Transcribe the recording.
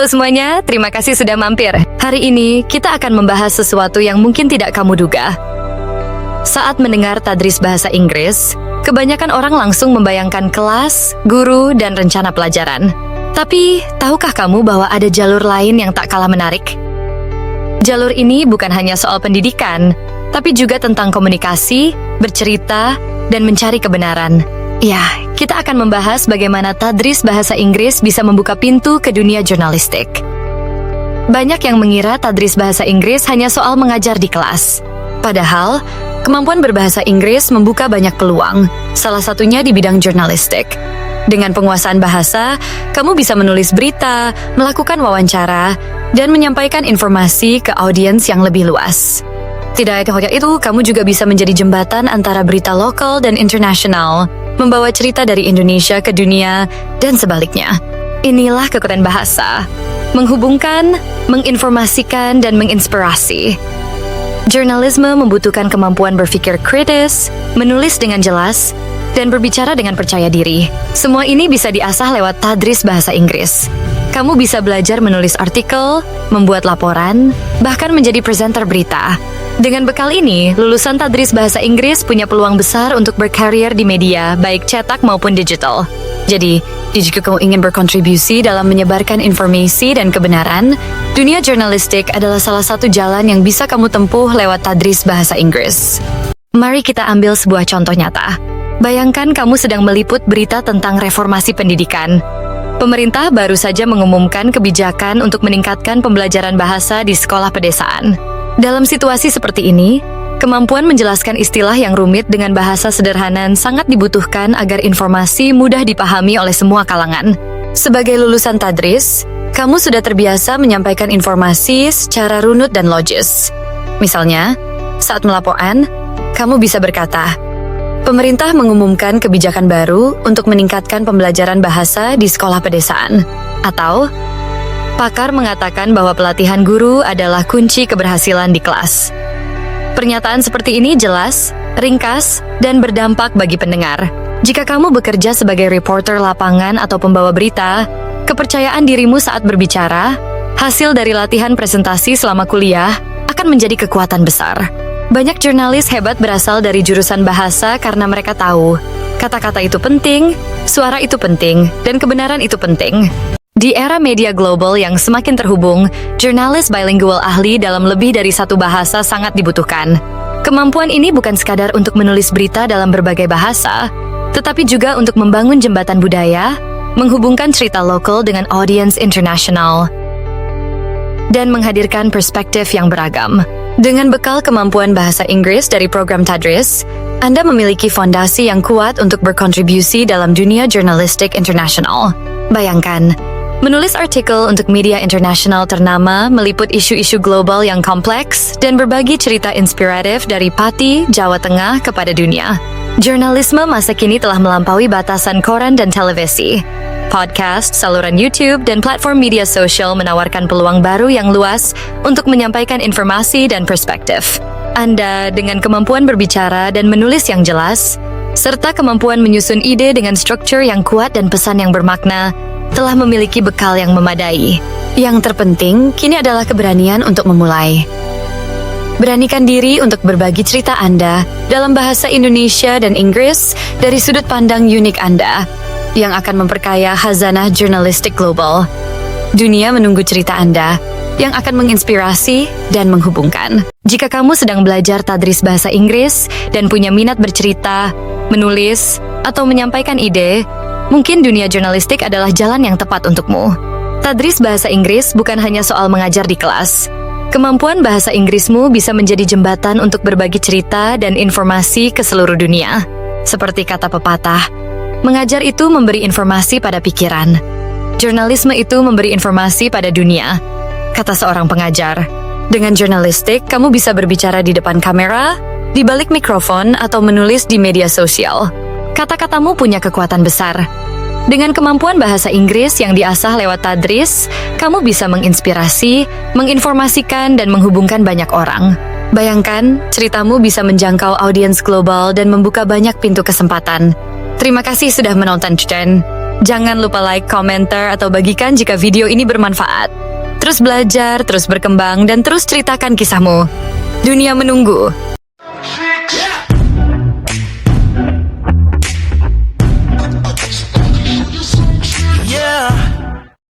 Halo semuanya, terima kasih sudah mampir. Hari ini kita akan membahas sesuatu yang mungkin tidak kamu duga. Saat mendengar tadris bahasa Inggris, kebanyakan orang langsung membayangkan kelas, guru, dan rencana pelajaran. Tapi, tahukah kamu bahwa ada jalur lain yang tak kalah menarik? Jalur ini bukan hanya soal pendidikan, tapi juga tentang komunikasi, bercerita, dan mencari kebenaran. Ya, kita akan membahas bagaimana tadris bahasa Inggris bisa membuka pintu ke dunia jurnalistik. Banyak yang mengira tadris bahasa Inggris hanya soal mengajar di kelas. Padahal, kemampuan berbahasa Inggris membuka banyak peluang, salah satunya di bidang jurnalistik. Dengan penguasaan bahasa, kamu bisa menulis berita, melakukan wawancara, dan menyampaikan informasi ke audiens yang lebih luas. Tidak hanya itu, kamu juga bisa menjadi jembatan antara berita lokal dan internasional, membawa cerita dari Indonesia ke dunia, dan sebaliknya. Inilah kekuatan bahasa, menghubungkan, menginformasikan, dan menginspirasi. Jurnalisme membutuhkan kemampuan berpikir kritis, menulis dengan jelas, dan berbicara dengan percaya diri. Semua ini bisa diasah lewat tadris bahasa Inggris. Kamu bisa belajar menulis artikel, membuat laporan, bahkan menjadi presenter berita. Dengan bekal ini, lulusan tadris bahasa Inggris punya peluang besar untuk berkarir di media, baik cetak maupun digital. Jadi, jika kamu ingin berkontribusi dalam menyebarkan informasi dan kebenaran, dunia jurnalistik adalah salah satu jalan yang bisa kamu tempuh lewat tadris bahasa Inggris. Mari kita ambil sebuah contoh nyata. Bayangkan kamu sedang meliput berita tentang reformasi pendidikan. Pemerintah baru saja mengumumkan kebijakan untuk meningkatkan pembelajaran bahasa di sekolah pedesaan. Dalam situasi seperti ini, kemampuan menjelaskan istilah yang rumit dengan bahasa sederhana sangat dibutuhkan agar informasi mudah dipahami oleh semua kalangan. Sebagai lulusan tadris, kamu sudah terbiasa menyampaikan informasi secara runut dan logis. Misalnya, saat melaporkan, kamu bisa berkata, pemerintah mengumumkan kebijakan baru untuk meningkatkan pembelajaran bahasa di sekolah pedesaan. Atau, pakar mengatakan bahwa pelatihan guru adalah kunci keberhasilan di kelas. Pernyataan seperti ini jelas, ringkas, dan berdampak bagi pendengar. Jika kamu bekerja sebagai reporter lapangan atau pembawa berita, kepercayaan dirimu saat berbicara, hasil dari latihan presentasi selama kuliah, akan menjadi kekuatan besar. Banyak jurnalis hebat berasal dari jurusan bahasa karena mereka tahu, kata-kata itu penting, suara itu penting, dan kebenaran itu penting. Di era media global yang semakin terhubung, jurnalis bilingual ahli dalam lebih dari satu bahasa sangat dibutuhkan. Kemampuan ini bukan sekadar untuk menulis berita dalam berbagai bahasa, tetapi juga untuk membangun jembatan budaya, menghubungkan cerita lokal dengan audiens internasional, dan menghadirkan perspektif yang beragam. Dengan bekal kemampuan bahasa Inggris dari program tadris, Anda memiliki fondasi yang kuat untuk berkontribusi dalam dunia jurnalistik internasional. Bayangkan, menulis artikel untuk media internasional ternama meliput isu-isu global yang kompleks dan berbagi cerita inspiratif dari Pati, Jawa Tengah kepada dunia. Jurnalisme masa kini telah melampaui batasan koran dan televisi. Podcast, saluran YouTube, dan platform media sosial menawarkan peluang baru yang luas untuk menyampaikan informasi dan perspektif. Anda dengan kemampuan berbicara dan menulis yang jelas, serta kemampuan menyusun ide dengan struktur yang kuat dan pesan yang bermakna, telah memiliki bekal yang memadai. Yang terpenting kini adalah keberanian untuk memulai. Beranikan diri untuk berbagi cerita Anda dalam bahasa Indonesia dan Inggris dari sudut pandang unik Anda, yang akan memperkaya khazanah jurnalistik global. Dunia menunggu cerita Anda yang akan menginspirasi dan menghubungkan. Jika kamu sedang belajar tadris bahasa Inggris dan punya minat bercerita, menulis, atau menyampaikan ide, mungkin dunia jurnalistik adalah jalan yang tepat untukmu. Tadris bahasa Inggris bukan hanya soal mengajar di kelas. Kemampuan bahasa Inggrismu bisa menjadi jembatan untuk berbagi cerita dan informasi ke seluruh dunia. Seperti kata pepatah, mengajar itu memberi informasi pada pikiran. Jurnalisme itu memberi informasi pada dunia, kata seorang pengajar. Dengan jurnalistik, kamu bisa berbicara di depan kamera, di balik mikrofon, atau menulis di media sosial. Kata-katamu punya kekuatan besar. Dengan kemampuan bahasa Inggris yang diasah lewat tadris, kamu bisa menginspirasi, menginformasikan, dan menghubungkan banyak orang. Bayangkan, ceritamu bisa menjangkau audiens global dan membuka banyak pintu kesempatan. Terima kasih sudah menonton, Chen. Jangan lupa like, komentar, atau bagikan jika video ini bermanfaat. Terus belajar, terus berkembang, dan terus ceritakan kisahmu. Dunia menunggu.